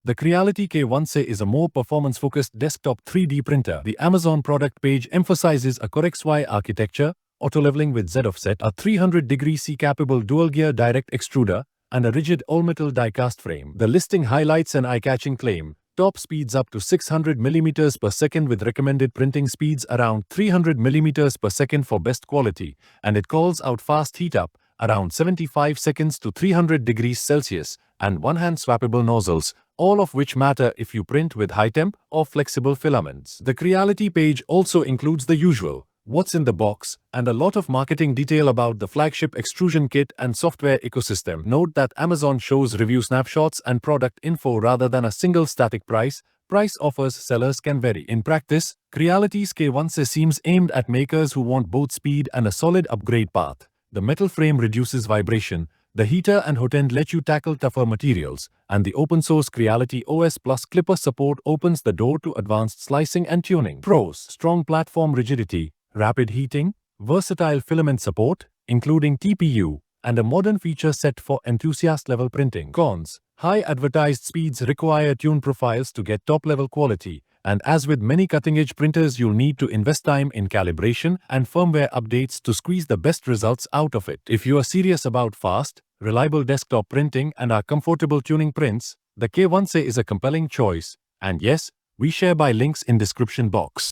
The Creality K1 SE is a more performance-focused desktop 3D printer. The Amazon product page emphasizes a CorexY architecture, auto-leveling with Z offset, a 300° C capable dual-gear direct extruder, and a rigid all-metal die-cast frame. The listing highlights an eye-catching claim: top speeds up to 600 mm per second with recommended printing speeds around 300 mm per second for best quality, and it calls out fast heat-up, around 75 seconds to 300 degrees Celsius, and one-hand swappable nozzles, all of which matter if you print with high-temp or flexible filaments. The Creality page also includes the usual "What's in the box" and a lot of marketing detail about the flagship extrusion kit and software ecosystem. Note that Amazon shows review snapshots and product info rather than a single static price. Price offers sellers can vary. In practice, Creality's K1 SE seems aimed at makers who want both speed and a solid upgrade path. The metal frame reduces vibration, the heater and hot end let you tackle tougher materials, and the open-source Creality OS Plus Clipper support opens the door to advanced slicing and tuning. Pros: strong platform rigidity, rapid heating, versatile filament support, including TPU, and a modern feature set for enthusiast-level printing. Cons: high advertised speeds require tune profiles to get top-level quality, and as with many cutting-edge printers, you'll need to invest time in calibration and firmware updates to squeeze the best results out of it. If you are serious about fast, reliable desktop printing and are comfortable tuning prints, the K1 SE is a compelling choice. And yes, we share buy links in description box.